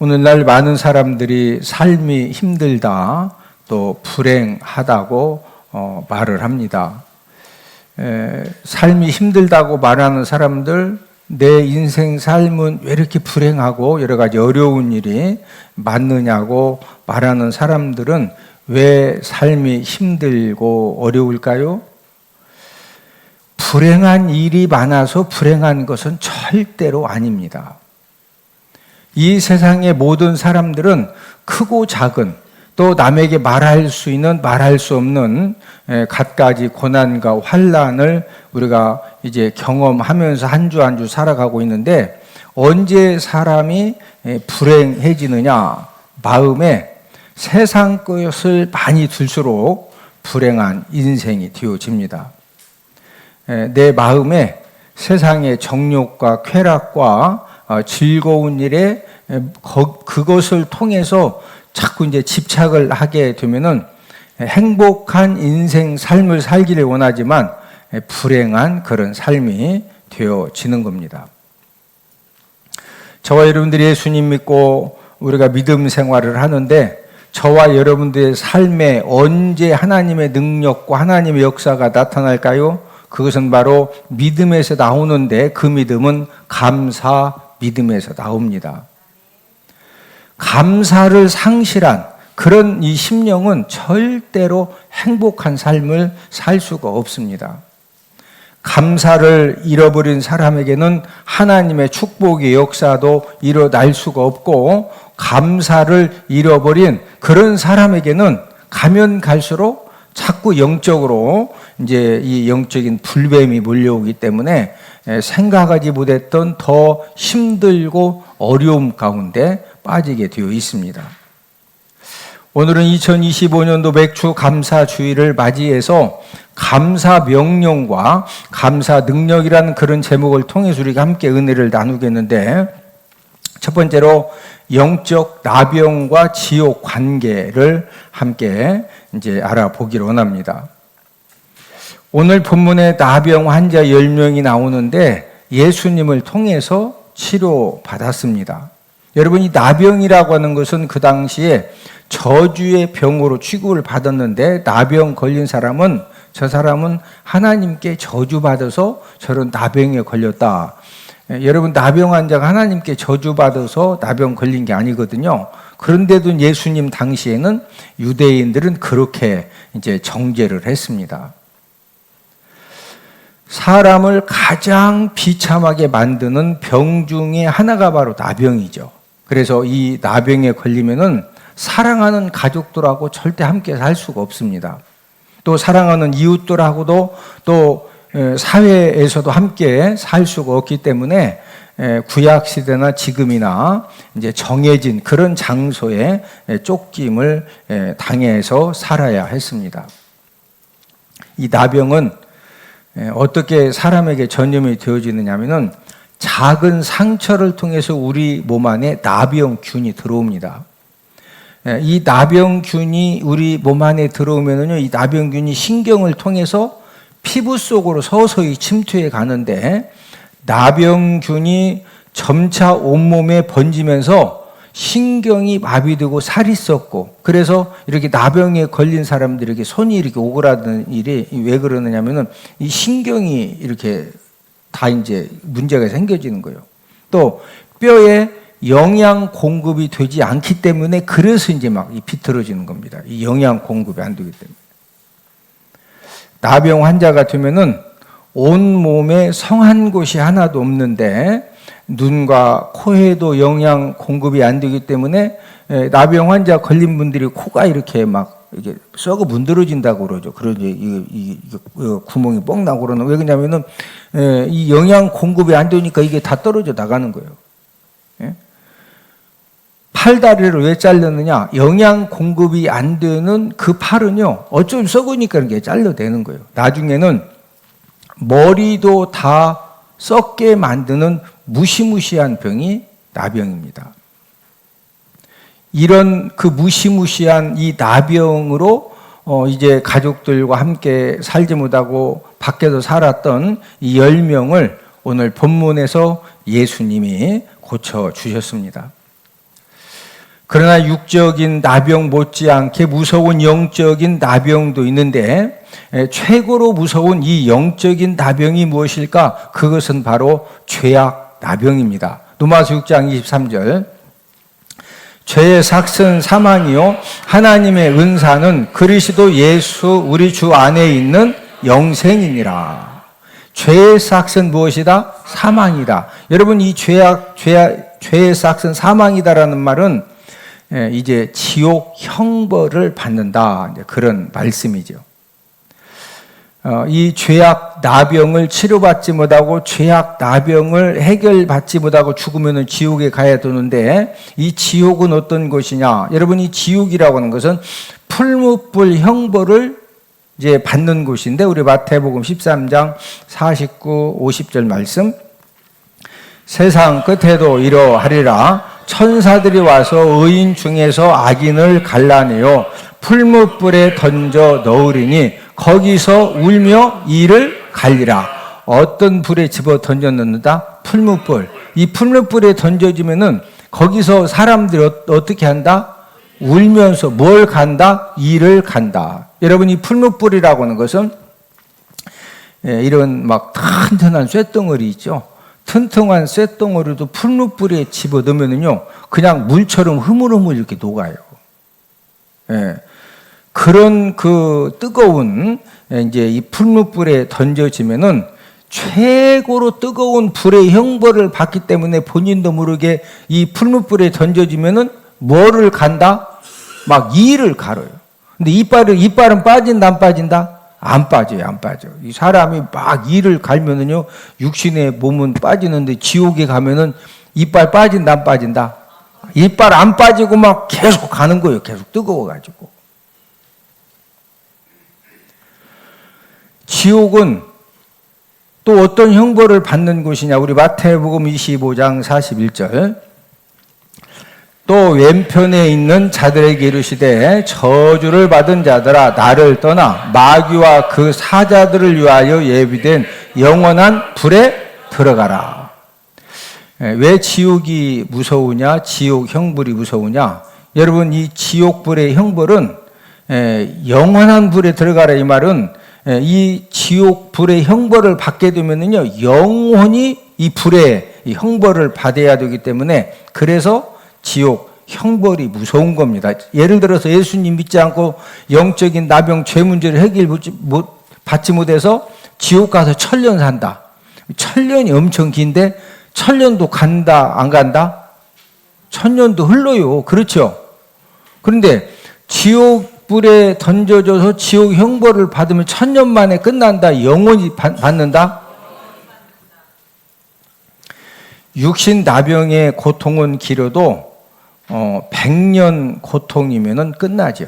오늘날 많은 사람들이 삶이 힘들다, 또 불행하다고 말을 합니다. 삶이 힘들다고 말하는 사람들, 내 인생 삶은 왜 이렇게 불행하고 여러 가지 어려운 일이 많느냐고 말하는 사람들은 왜 삶이 힘들고 어려울까요? 불행한 일이 많아서 불행한 것은 절대로 아닙니다. 이 세상의 모든 사람들은 크고 작은, 또 남에게 말할 수 있는 말할 수 없는 갖가지 고난과 환난을 우리가 이제 경험하면서 한 주 한 주 살아가고 있는데, 언제 사람이 불행해지느냐? 마음에 세상 것을 많이 둘수록 불행한 인생이 되어집니다. 내 마음에 세상의 정욕과 쾌락과 즐거운 일에 그것을 통해서 자꾸 이제 집착을 하게 되면은 행복한 인생 삶을 살기를 원하지만 불행한 그런 삶이 되어지는 겁니다. 저와 여러분들이 예수님 믿고 우리가 믿음 생활을 하는데, 저와 여러분들의 삶에 언제 하나님의 능력과 하나님의 역사가 나타날까요? 그것은 바로 믿음에서 나오는데, 그 믿음은 감사 믿음에서 나옵니다. 감사를 상실한 그런 이 심령은 절대로 행복한 삶을 살 수가 없습니다. 감사를 잃어버린 사람에게는 하나님의 축복의 역사도 일어날 수가 없고, 감사를 잃어버린 그런 사람에게는 가면 갈수록 자꾸 영적으로 이제 이 영적인 불뱀이 몰려오기 때문에 생각하지 못했던 더 힘들고 어려움 가운데 빠지게 되어 있습니다. 오늘은 2025년도 맥주 감사 주일을 맞이해서 감사 명령과 감사 능력이라는 그런 제목을 통해서 우리가 함께 은혜를 나누겠는데, 첫 번째로 영적 나병과 지옥 관계를 함께 이제 알아보기를 원합니다. 오늘 본문에 나병 환자 10명이 나오는데 예수님을 통해서 치료받았습니다. 여러분, 이 나병이라고 하는 것은 그 당시에 저주의 병으로 취급을 받았는데, 나병 걸린 사람은, 저 사람은 하나님께 저주받아서 저런 나병에 걸렸다. 여러분, 나병 환자가 하나님께 저주받아서 나병 걸린 게 아니거든요. 그런데도 예수님 당시에는 유대인들은 그렇게 이제 정죄를 했습니다. 사람을 가장 비참하게 만드는 병 중에 하나가 바로 나병이죠. 그래서 이 나병에 걸리면은 사랑하는 가족들하고 절대 함께 살 수가 없습니다. 또 사랑하는 이웃들하고도 또 사회에서도 함께 살 수가 없기 때문에 구약 시대나 지금이나 이제 정해진 그런 장소에 쫓김을 당해서 살아야 했습니다. 이 나병은 어떻게 사람에게 전염이 되어지느냐면은 작은 상처를 통해서 우리 몸 안에 나병균이 들어옵니다. 이 나병균이 우리 몸 안에 들어오면은요, 이 나병균이 신경을 통해서 피부 속으로 서서히 침투해 가는데, 나병균이 점차 온몸에 번지면서 신경이 마비되고 살이 썩고, 그래서 이렇게 나병에 걸린 사람들에게 손이 이렇게 오그라드는 일이 왜 그러느냐면은 이 신경이 이렇게 다 이제 문제가 생겨지는 거예요. 또 뼈에 영양 공급이 되지 않기 때문에, 그래서 이제 막 비틀어지는 겁니다. 이 영양 공급이 안 되기 때문에. 나병 환자가 되면은 온 몸에 성한 곳이 하나도 없는데, 눈과 코에도 영양 공급이 안 되기 때문에 나병 환자 걸린 분들이 코가 이렇게 막 이게 썩어 문드러진다고 그러죠. 그러지 이 구멍이 뻥 나고 그러는. 왜 그러냐면은 이 영양 공급이 안 되니까 이게 다 떨어져 나가는 거예요. 예? 팔다리를 왜 자르느냐? 영양 공급이 안 되는 그 팔은요, 어쩜 썩으니까 이게 잘라내는 거예요. 나중에는 머리도 다 썩게 만드는 무시무시한 병이 나병입니다. 이런 그 무시무시한 이 나병으로 이제 가족들과 함께 살지 못하고 밖에서 살았던 이 10명을 오늘 본문에서 예수님이 고쳐주셨습니다. 그러나 육적인 나병 못지않게 무서운 영적인 나병도 있는데 최고로 무서운 이 영적인 나병이 무엇일까? 그것은 바로 죄악 나병입니다. 로마서 6장 23절. 죄의 삭은 사망이요 하나님의 은사는 그리스도 예수 우리 주 안에 있는 영생이니라. 죄의 삭은 무엇이다? 사망이다. 여러분, 이 죄의 삭은 사망이다라는 말은 이제 지옥 형벌을 받는다, 이제 그런 말씀이죠. 이 죄악 나병을 치료받지 못하고 죄악 나병을 해결받지 못하고 죽으면 지옥에 가야 되는데, 이 지옥은 어떤 곳이냐? 여러분, 이 지옥이라고 하는 것은 풀무불 형벌을 이제 받는 곳인데, 우리 마태복음 13장 49, 50절 말씀. 세상 끝에도 이러하리라. 천사들이 와서 의인 중에서 악인을 갈라내어 풀무불에 던져 넣으리니 거기서 울며 이를 갈리라. 어떤 불에 집어 던져 넣는다? 풀무불. 이 풀무불에 던져지면은 거기서 사람들이 어떻게 한다? 울면서 뭘 간다? 이를 간다. 여러분, 이 풀무불이라고 하는 것은 이런 막 튼튼한 쇳덩어리 있죠. 튼튼한 쇳덩어리도 풀무불에 집어 넣으면요, 그냥 물처럼 흐물흐물 이렇게 녹아요. 그런 그 뜨거운 이제 이 풀무불에 던져지면은 최고로 뜨거운 불의 형벌을 받기 때문에 본인도 모르게 이 풀무불에 던져지면은 뭐를 간다? 막 이를 가려요. 근데 이빨은 빠진다, 안 빠진다? 안 빠져요, 안 빠져. 이 사람이 막 이를 갈면은요, 육신의 몸은 빠지는데 지옥에 가면은 이빨 빠진다, 안 빠진다? 이빨 안 빠지고 막 계속 가는 거예요. 계속 뜨거워가지고. 지옥은 또 어떤 형벌을 받는 곳이냐? 우리 마태복음 25장 41절. 또 왼편에 있는 자들에게 이르시되 저주를 받은 자들아 나를 떠나 마귀와 그 사자들을 위하여 예비된 영원한 불에 들어가라. 왜 지옥이 무서우냐? 지옥 형벌이 무서우냐? 여러분, 이 지옥불의 형벌은 영원한 불에 들어가라, 이 말은 이 지옥불의 형벌을 받게 되면은요, 영원히 이 불의 형벌을 받아야 되기 때문에, 그래서 지옥 형벌이 무서운 겁니다. 예를 들어서 예수님 믿지 않고 영적인 나병 죄 문제를 받지 못해서 지옥 가서 1000년 산다. 1000년이 엄청 긴데 1000년도 간다, 안 간다? 1000년도 흘러요. 그렇죠? 그런데 지옥불에 던져져서 지옥 형벌을 받으면 1000년 만에 끝난다, 영원히 받는다? 육신 나병의 고통은 길어도 100년 고통이면은 끝나죠.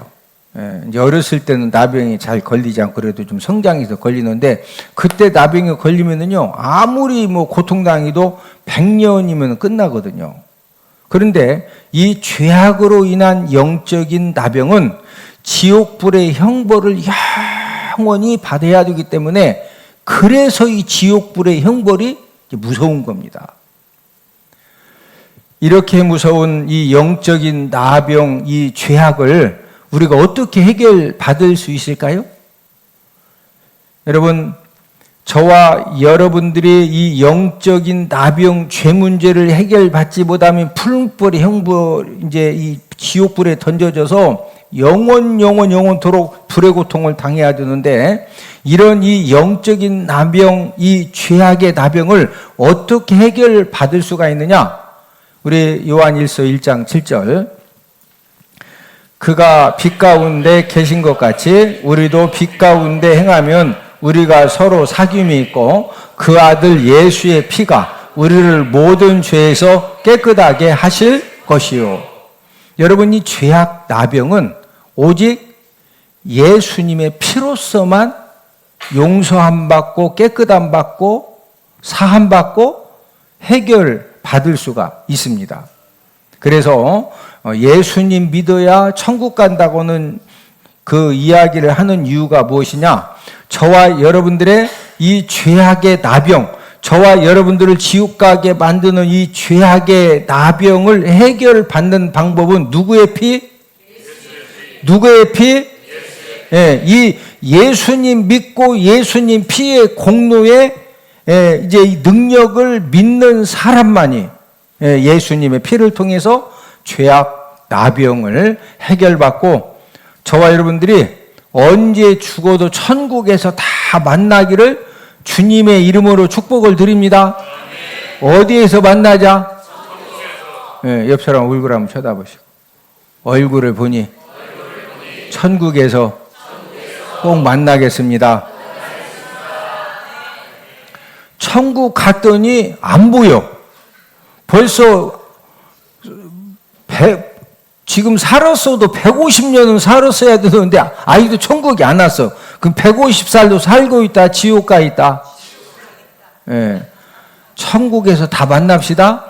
이제 어렸을 때는 나병이 잘 걸리지 않고 그래도 좀 성장해서 걸리는데, 그때 나병이 걸리면은요, 아무리 뭐 고통당해도 100년이면 끝나거든요. 그런데 이 죄악으로 인한 영적인 나병은 지옥불의 형벌을 영원히 받아야 되기 때문에, 그래서 이 지옥불의 형벌이 무서운 겁니다. 이렇게 무서운 이 영적인 나병, 이 죄악을 우리가 어떻게 해결받을 수 있을까요? 여러분, 저와 여러분들이 이 영적인 나병 죄 문제를 해결받지 못하면 풀무불의 형벌, 이제 이 지옥불에 던져져서 영원토록 불의 고통을 당해야 되는데, 이런 이 영적인 나병, 이 죄악의 나병을 어떻게 해결받을 수가 있느냐? 우리 요한일서 1장 7절. 그가 빛 가운데 계신 것 같이 우리도 빛 가운데 행하면 우리가 서로 사귐이 있고 그 아들 예수의 피가 우리를 모든 죄에서 깨끗하게 하실 것이요. 여러분, 이 죄악 나병은 오직 예수님의 피로서만 용서함 받고 깨끗함 받고 사함 받고 해결받을 수가 있습니다. 그래서 예수님 믿어야 천국 간다고는 그 이야기를 하는 이유가 무엇이냐? 저와 여러분들의 이 죄악의 나병, 저와 여러분들을 지옥 가게 만드는 이 죄악의 나병을 해결받는 방법은 누구의 피? 누구의 피? 예, 이 예수님 믿고 예수님 피의 공로에 이제 이 능력을 믿는 사람만이 예수님의 피를 통해서 죄악 나병을 해결받고 저와 여러분들이 언제 죽어도 천국에서 다 만나기를 주님의 이름으로 축복을 드립니다. 어디에서 만나자? 옆 사람 얼굴 한번 쳐다보시고 얼굴을 보니 천국에서 꼭 만나겠습니다. 천국 갔더니 안 보여. 벌써 지금 살았어도 150년은 살았어야 되는데 아이도 천국이 안 왔어. 그럼 150살도 살고 있다. 지옥 가 있다. 예. 천국에서 다 만납시다.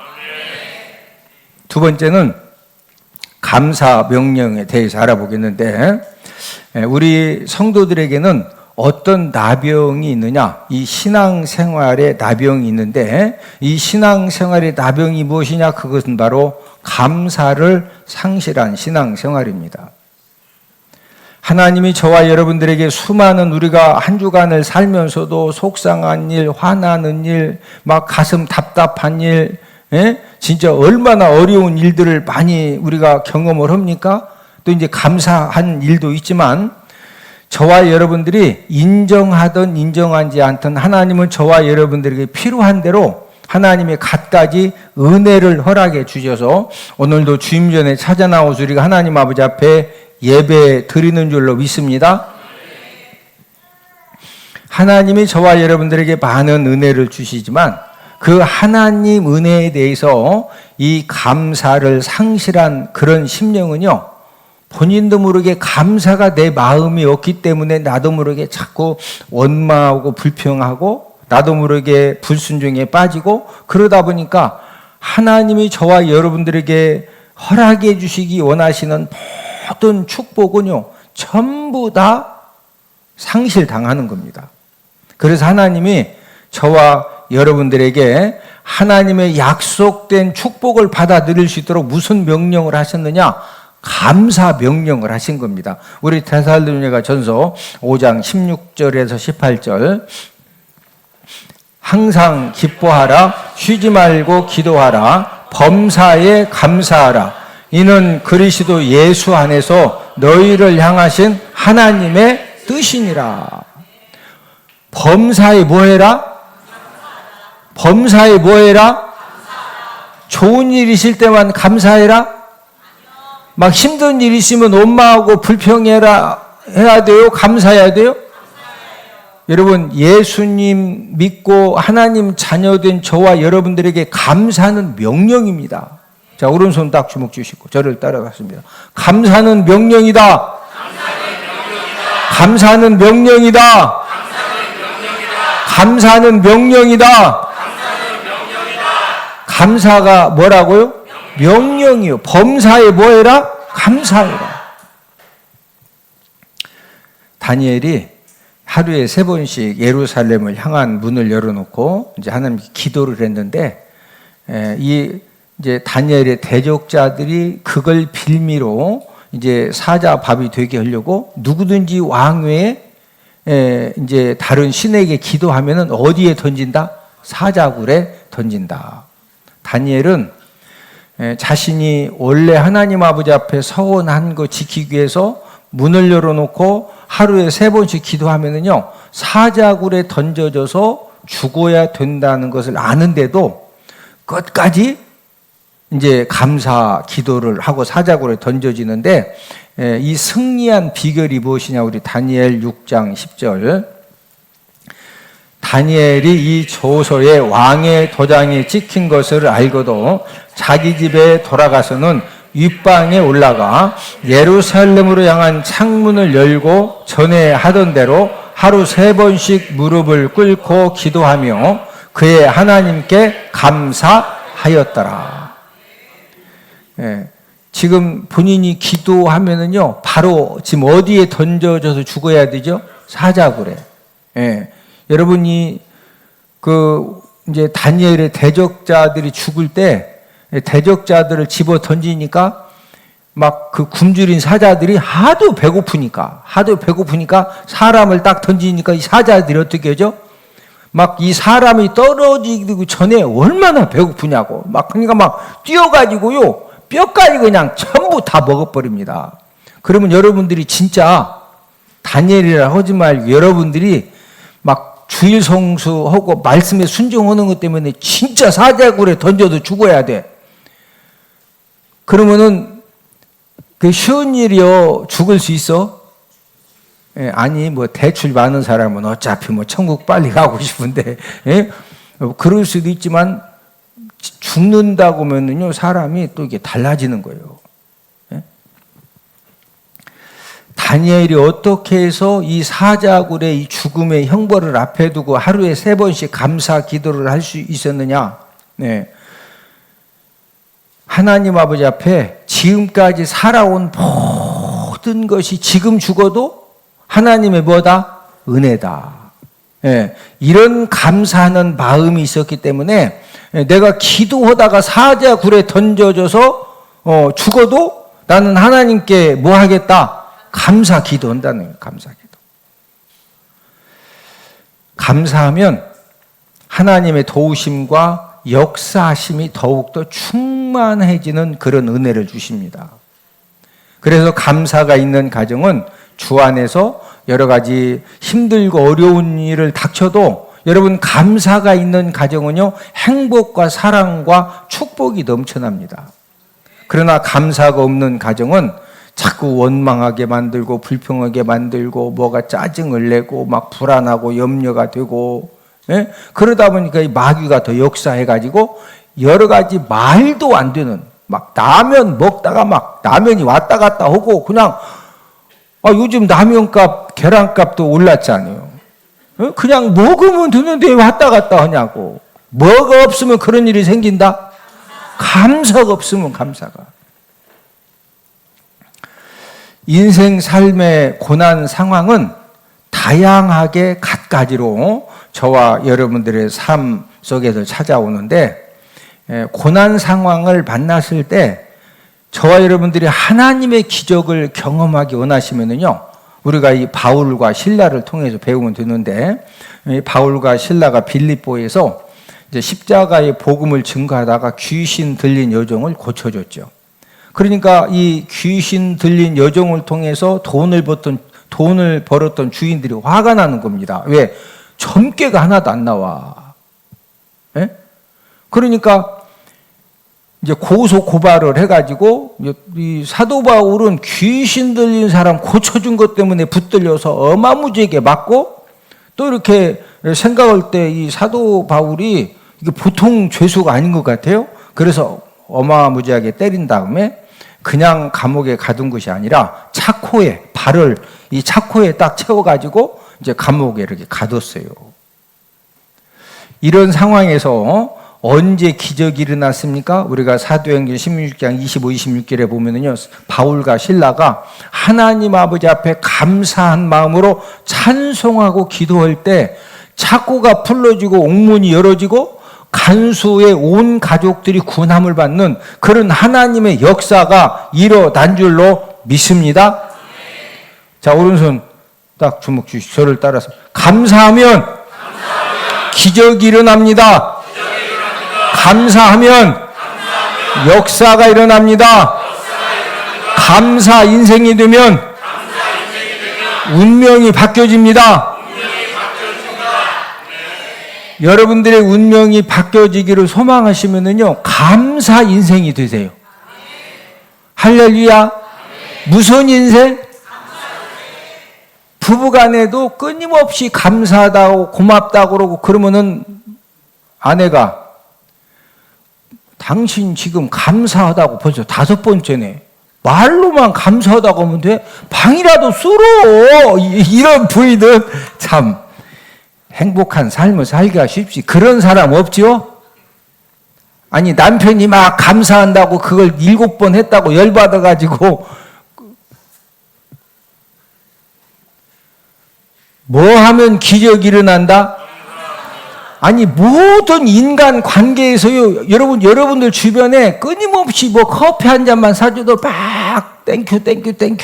두 번째는 감사 명령에 대해서 알아보겠는데 우리 성도들에게는 어떤 나병이 있느냐? 이 신앙생활에 나병이 있는데 이 신앙생활의 나병이 무엇이냐? 그것은 바로 감사를 상실한 신앙생활입니다. 하나님이 저와 여러분들에게 수많은 우리가 한 주간을 살면서도 속상한 일, 화나는 일, 막 가슴 답답한 일, 진짜 얼마나 어려운 일들을 많이 우리가 경험을 합니까? 또 이제 감사한 일도 있지만 저와 여러분들이 인정하든 인정하지 않든 하나님은 저와 여러분들에게 필요한 대로 하나님의 갖가지 은혜를 허락해 주셔서 오늘도 주임 전에 찾아 나오서 우리가 하나님 아버지 앞에 예배 드리는 줄로 믿습니다. 하나님이 저와 여러분들에게 많은 은혜를 주시지만 그 하나님 은혜에 대해서 이 감사를 상실한 그런 심령은요, 본인도 모르게 감사가 내 마음이 없기 때문에 나도 모르게 자꾸 원망하고 불평하고 나도 모르게 불순종에 빠지고 그러다 보니까 하나님이 저와 여러분들에게 허락해 주시기 원하시는 모든 축복은요, 전부 다 상실당하는 겁니다. 그래서 하나님이 저와 여러분들에게 하나님의 약속된 축복을 받아들일 수 있도록 무슨 명령을 하셨느냐? 감사 명령을 하신 겁니다. 우리 데살로니가 전서 5장 16절에서 18절 항상 기뻐하라 쉬지 말고 기도하라 범사에 감사하라 이는 그리스도 예수 안에서 너희를 향하신 하나님의 뜻이니라. 범사에 뭐해라? 범사에 뭐해라? 좋은 일 있을 때만 감사해라? 막 힘든 일 있으면 원망하고 불평해라 해야 돼요? 감사해야 돼요? 여러분, 예수님 믿고 하나님 자녀된 저와 여러분들에게 감사는 명령입니다. 자, 오른손 딱 주먹 주시고 저를 따라갔습니다. 감사는 명령이다. 감사는 명령이다. 감사는 명령이다. 감사가 뭐라고요? 명령이요. 범사에 뭐해라? 감사해라. 다니엘이 하루에 3번씩 예루살렘을 향한 문을 열어놓고 이제 하나님께 기도를 했는데 이제 다니엘의 대적자들이 그걸 빌미로 이제 사자밥이 되게 하려고 누구든지 왕 외에 이제 다른 신에게 기도하면은 어디에 던진다? 사자굴에 던진다. 다니엘은 자신이 원래 하나님 아버지 앞에 서원한 거 지키기 위해서 문을 열어놓고 하루에 3번씩 기도하면은요, 사자굴에 던져져서 죽어야 된다는 것을 아는데도 끝까지 이제 감사 기도를 하고 사자굴에 던져지는데 이 승리한 비결이 무엇이냐? 우리 다니엘 6장 10절. 다니엘이 이 조서에 왕의 도장이 찍힌 것을 알고도 자기 집에 돌아가서는 윗방에 올라가 예루살렘으로 향한 창문을 열고 전에 하던 대로 하루 3번씩 무릎을 꿇고 기도하며 그의 하나님께 감사하였더라. 지금 본인이 기도하면은요, 바로 지금 어디에 던져져서 죽어야 되죠? 사자굴에. 여러분이 그 이제 다니엘의 대적자들이 죽을 때 대적자들을 집어 던지니까 막 그 굶주린 사자들이 하도 배고프니까 사람을 딱 던지니까 이 사자들이 어떻게 하죠? 막 이 사람이 떨어지기 전에 얼마나 배고프냐고 막 그러니까 막 뛰어가지고요 뼈까지 그냥 전부 다 먹어버립니다. 그러면 여러분들이 진짜 다니엘이라 하지 말고 여러분들이 막 주일 성수하고 말씀에 순종하는 것 때문에 진짜 사자굴에 던져도 죽어야 돼. 그러면은 그 쉬운 일이요 죽을 수 있어? 예, 아니 뭐 대출 많은 사람은 어차피 뭐 천국 빨리 가고 싶은데 예? 그럴 수도 있지만 죽는다고 하면은요 사람이 또 이게 달라지는 거예요. 예? 다니엘이 어떻게 해서 이 사자굴의 이 죽음의 형벌을 앞에 두고 하루에 3번씩 감사 기도를 할 수 있었느냐? 네. 하나님 아버지 앞에 지금까지 살아온 모든 것이 지금 죽어도 하나님의 뭐다? 은혜다. 예, 이런 감사하는 마음이 있었기 때문에 내가 기도하다가 사자굴에 던져져서 죽어도 나는 하나님께 뭐 하겠다? 감사 기도한다는 거예요. 감사 기도. 감사하면 하나님의 도우심과 역사하심이 더욱더 충만해지는 그런 은혜를 주십니다. 그래서 감사가 있는 가정은 주 안에서 여러 가지 힘들고 어려운 일을 닥쳐도 여러분 감사가 있는 가정은요 행복과 사랑과 축복이 넘쳐납니다. 그러나 감사가 없는 가정은 자꾸 원망하게 만들고 불평하게 만들고 뭐가 짜증을 내고 막 불안하고 염려가 되고 예? 그러다 보니까 이 마귀가 더 역사해가지고 여러 가지 말도 안 되는 막 라면 먹다가 막 라면이 왔다 갔다 하고 그냥 요즘 라면값 계란값도 올랐잖아요. 그냥 먹으면 되는데 왜 왔다 갔다 하냐고. 뭐가 없으면 그런 일이 생긴다? 감사가 없으면 감사가. 인생 삶의 고난 상황은 다양하게 갖가지로 저와 여러분들의 삶 속에서 찾아오는데 고난 상황을 만났을 때 저와 여러분들이 하나님의 기적을 경험하기 원하시면은요 우리가 이 바울과 실라를 통해서 배우면 되는데 이 바울과 실라가 빌립보에서 이제 십자가의 복음을 증거하다가 귀신 들린 여종을 고쳐줬죠. 그러니까 이 귀신 들린 여종을 통해서 돈을 벌었던 주인들이 화가 나는 겁니다. 왜? 점괘가 하나도 안 나와. 예? 그러니까 이제 고소 고발을 해가지고 이 사도 바울은 귀신 들린 사람 고쳐준 것 때문에 붙들려서 어마무지하게 맞고 또 이렇게 생각할 때 이 사도 바울이 이게 보통 죄수가 아닌 것 같아요. 그래서 어마무지하게 때린 다음에 그냥 감옥에 가둔 것이 아니라 차코에 발을 이 차코에 딱 채워가지고 이제 감옥에 이렇게 가뒀어요. 이런 상황에서 언제 기적이 일어났습니까? 우리가 사도행전 16장 25, 26절에 보면은요, 바울과 실라가 하나님 아버지 앞에 감사한 마음으로 찬송하고 기도할 때 차고가 풀어지고 옥문이 열어지고 간수의 온 가족들이 구원함을 받는 그런 하나님의 역사가 일어난 줄로 믿습니다. 자, 오른손 딱 주먹 주시고 저를 따라서 감사하면 기적이 일어납니다. 감사하면 역사가 일어납니다. 감사 인생이 되면 운명이 바뀌어집니다. 여러분들의 운명이 바뀌어지기를 소망하시면은요, 감사 인생이 되세요. 할렐루야. 무슨 인생? 부부간에도 끊임없이 감사하다고 고맙다고 그러고 그러면은 아내가 당신 지금 감사하다고 벌써 5번째네. 말로만 감사하다고 하면 돼? 방이라도 쓸어. 이런 부인은 참 행복한 삶을 살기가 쉽지. 그런 사람 없죠? 아니 남편이 막 감사한다고 그걸 7번 했다고 열받아가지고 뭐 하면 기적이 일어난다? 아니 모든 인간 관계에서요, 여러분들 주변에 끊임없이 뭐 커피 한 잔만 사줘도 막 땡큐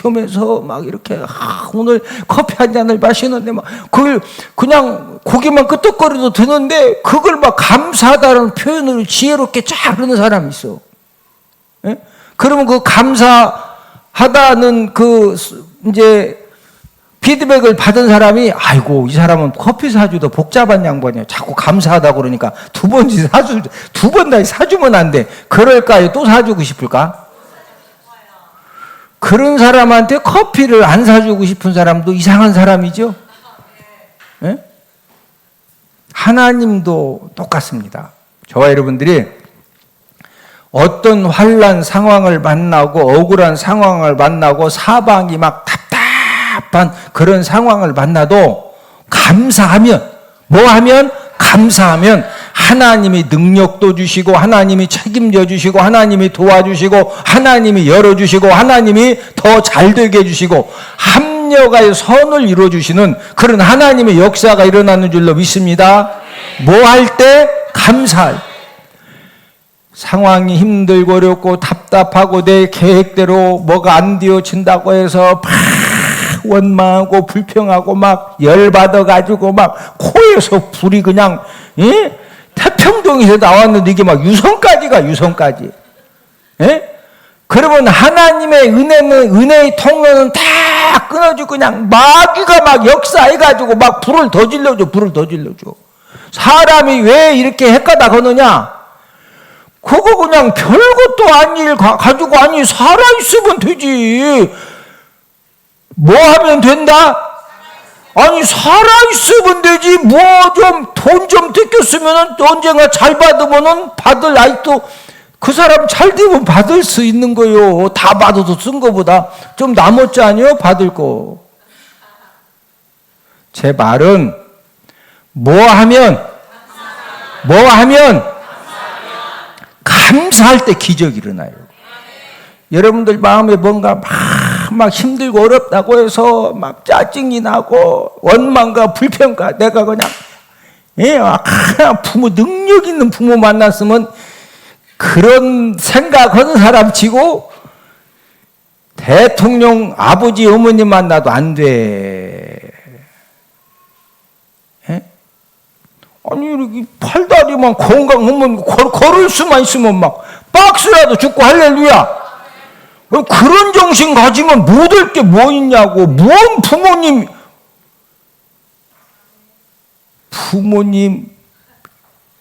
하면서 막 이렇게 오늘 커피 한 잔을 마시는데 막 그걸 그냥 고개만 끄덕거려도 되는데 그걸 막 감사하다는 표현으로 지혜롭게 쫙 그러는 사람이 있어. 예? 그러면 그 감사하다는 그 이제 피드백을 받은 사람이 아이고 이 사람은 커피 사주도 복잡한 양반이야. 자꾸 감사하다 그러니까 두 번 다 사주면 안 돼. 그럴까요? 또 사주고 싶을까? 그런 사람한테 커피를 안 사주고 싶은 사람도 이상한 사람이죠. 예? 하나님도 똑같습니다. 저와 여러분들이 어떤 환난 상황을 만나고 억울한 상황을 만나고 사방이 막 답답한 그런 상황을 만나도 감사하면 감사하면 하나님이 능력도 주시고 하나님이 책임져 주시고 하나님이 도와주시고 하나님이 열어주시고 하나님이 더 잘되게 해주시고 합력하여 선을 이루어주시는 그런 하나님의 역사가 일어나는 줄로 믿습니다. 뭐 할 때? 감사할 때. 상황이 힘들고 어렵고 답답하고 내 계획대로 뭐가 안 되어진다고 해서 막 원망하고 불평하고 막 열받아가지고 막 코에서 불이 그냥 태평동에서 나왔는데 이게 막 유성까지 그러면 하나님의 은혜의 통로는 다 끊어지고 그냥 마귀가 막 역사해가지고 막 불을 더 질러줘. 사람이 왜 이렇게 헷가닥 하느냐? 그거 그냥 별것도 아닌 일 가지고 아니 살아있으면 되지. 뭐 하면 된다? 아니 살아있으면 되지. 뭐 좀 돈 좀 뜯겼으면 언젠가 잘 받으면 받을 아직도 그 사람 잘 되면 받을 수 있는 거요. 다 받아도 쓴 거보다 좀 남았지 아니요? 받을 거. 제 말은 뭐 하면 감사할 때 기적이 일어나요. 여러분들 마음에 뭔가 막 힘들고 어렵다고 해서 막 짜증이 나고 원망과 불평과 내가 그냥 부모 능력 있는 부모 만났으면 그런 생각하는 사람 치고 대통령 아버지 어머니 만나도 안 돼. 아니 이렇게 팔다리만 건강하면 걸을 수만 있으면 막 박스라도 죽고 할렐루야. 그런 정신 가지면 못할 게 뭐 있냐고. 뭔 부모님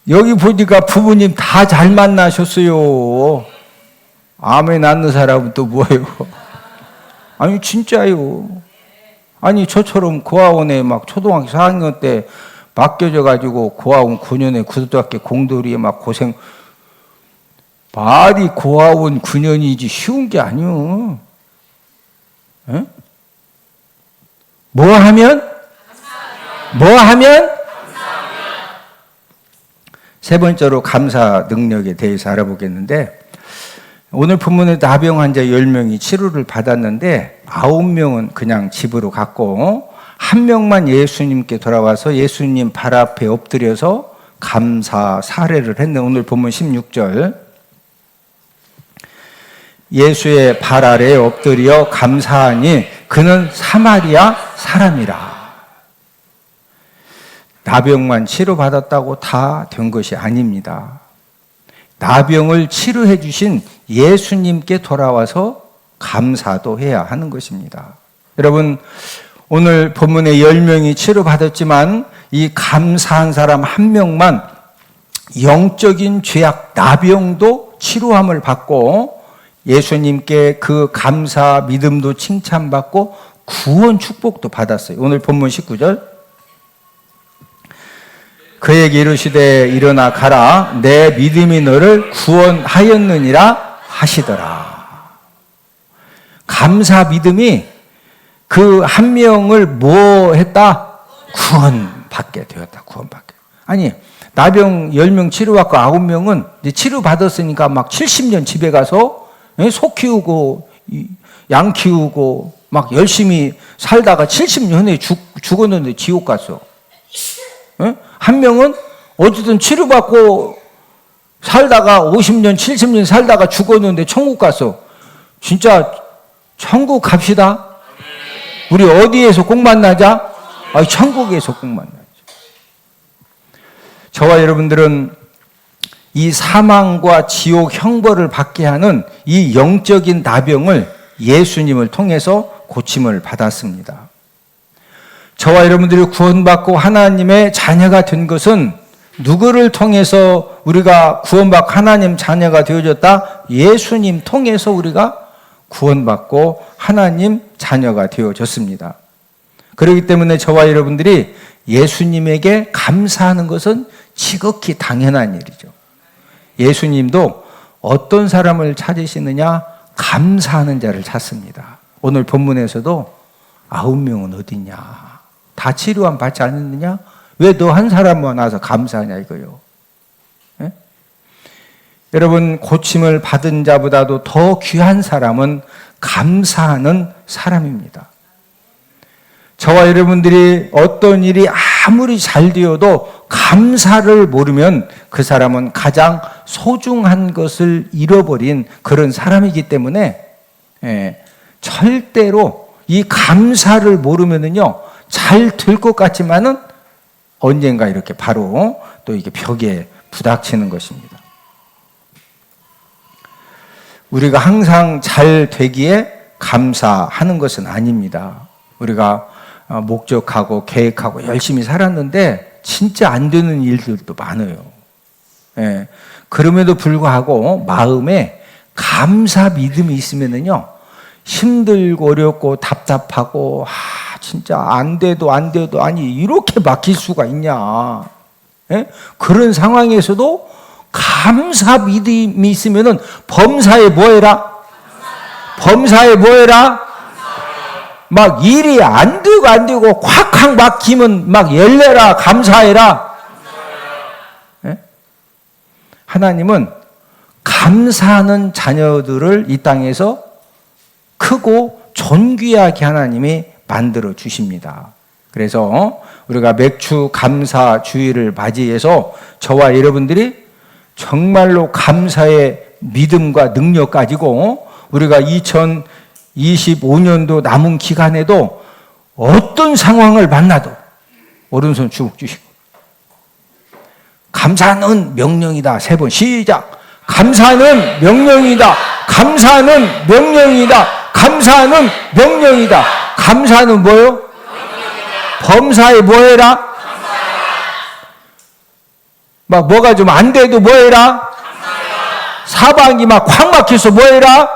여기 보니까 부모님 다 잘 만나셨어요. 아멘 않는 사람은 또 뭐예요? 아니 진짜요. 아니 저처럼 고아원에 막 초등학교 4학년 때 맡겨져가지고 고아원 9년에 고등학교 공돌이에 막 고생. 말이 고아원 9년이지 쉬운 게 아니요. 뭐 하면? 세 번째로 감사 능력에 대해서 알아보겠는데 오늘 본문에 나병 환자 10명이 치료를 받았는데 9명은 그냥 집으로 갔고 1명만 예수님께 돌아와서 예수님 발 앞에 엎드려서 감사 사례를 했는데 오늘 본문 16절 예수의 발 아래에 엎드려 감사하니 그는 사마리아 사람이라. 나병만 치료받았다고 다 된 것이 아닙니다. 나병을 치료해 주신 예수님께 돌아와서 감사도 해야 하는 것입니다. 여러분 오늘 본문에 10명이 치료받았지만 이 감사한 사람 1명만 영적인 죄악 나병도 치료함을 받고 예수님께 그 감사 믿음도 칭찬받고 구원 축복도 받았어요. 오늘 본문 19절 그에게 이르시되 일어나 가라 내 믿음이 너를 구원하였느니라 하시더라. 감사 믿음이 그 1명을 뭐 했다? 구원받게 되었다. 구원받게. 아니 나병 10명 치료받고 9명은 이제 치료받았으니까 막 70년 집에 가서 소 키우고 양 키우고 막 열심히 살다가 70년 후에 죽었는데 지옥 갔어. 1명은 어쨌든 치료받고 살다가 50년, 70년 살다가 죽었는데 천국 갔어. 진짜 천국 갑시다. 우리 어디에서 꼭 만나자? 천국에서 꼭 만나자. 저와 여러분들은 이 사망과 지옥 형벌을 받게 하는 이 영적인 나병을 예수님을 통해서 고침을 받았습니다. 저와 여러분들이 구원받고 하나님의 자녀가 된 것은 누구를 통해서 우리가 구원받고 하나님 자녀가 되어졌다? 예수님 통해서 우리가 구원받고 하나님 자녀가 되어졌습니다. 그렇기 때문에 저와 여러분들이 예수님에게 감사하는 것은 지극히 당연한 일이죠. 예수님도 어떤 사람을 찾으시느냐? 감사하는 자를 찾습니다. 오늘 본문에서도 9명은 어디냐? 다 치료함 받지 않았느냐? 왜 너 한 사람만 와서 감사하냐 이거요. 예? 여러분, 고침을 받은 자보다도 더 귀한 사람은 감사하는 사람입니다. 저와 여러분들이 어떤 일이 아무리 잘 되어도 감사를 모르면 그 사람은 가장 소중한 것을 잃어버린 그런 사람이기 때문에 절대로 이 감사를 모르면은요, 잘 될 것 같지만은 언젠가 이렇게 바로 또 이게 벽에 부닥치는 것입니다. 우리가 항상 잘 되기에 감사하는 것은 아닙니다. 우리가 목적하고 계획하고 열심히 살았는데 진짜 안 되는 일들도 많아요. 예. 그럼에도 불구하고 마음에 감사 믿음이 있으면은요, 힘들고 어렵고 답답하고 진짜 안 돼도 아니 이렇게 막힐 수가 있냐? 예? 그런 상황에서도 감사 믿음이 있으면은 범사에 뭐해라? 범사에 뭐해라? 막 일이 안 되고 콱콱 막히면 막 열내라, 감사해라. 예? 하나님은 감사하는 자녀들을 이 땅에서 크고 존귀하게 하나님이 만들어 주십니다. 그래서 우리가 맥주 감사 주일을 맞이해서 저와 여러분들이 정말로 감사의 믿음과 능력 가지고 우리가 2025년도 남은 기간에도 어떤 상황을 만나도 오른손 쭉 주시고 감사는 명령이다. 3번 시작. 감사는 명령이다. 감사는 명령이다. 감사는 명령이다. 감사는 뭐요? 범사에 뭐해라? 막 뭐가 좀 안 돼도 뭐해라? 사방이 막 콱 막혀서 뭐해라?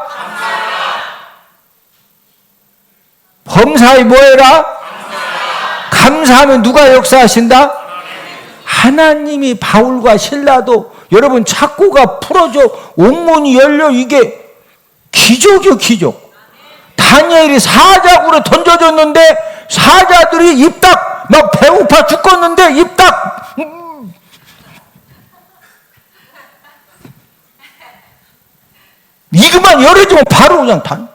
범사에 뭐해라? 감사하면 누가 역사하신다? 하나님이. 바울과 실라도 여러분 착고가 풀어져 온문이 열려. 이게 기적이요, 기적. 다니엘이 사자굴에 던져졌는데 사자들이 입딱 막 배고파 죽겠는데 입딱 이거만 열어주면 바로 그냥 다.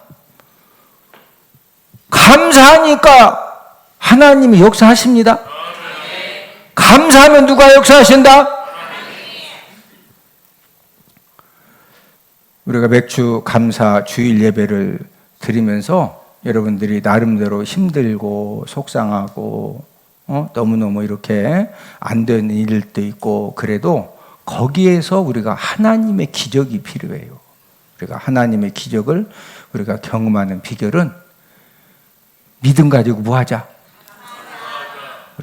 감사하니까 하나님이 역사하십니다. 감사하면 누가 역사하신다? 우리가 맥주 감사 주일 예배를 드리면서 여러분들이 나름대로 힘들고 속상하고 너무너무 이렇게 안 되는 일도 있고 그래도 거기에서 우리가 하나님의 기적이 필요해요. 우리가 하나님의 기적을 우리가 경험하는 비결은 믿음 가지고 뭐 하자?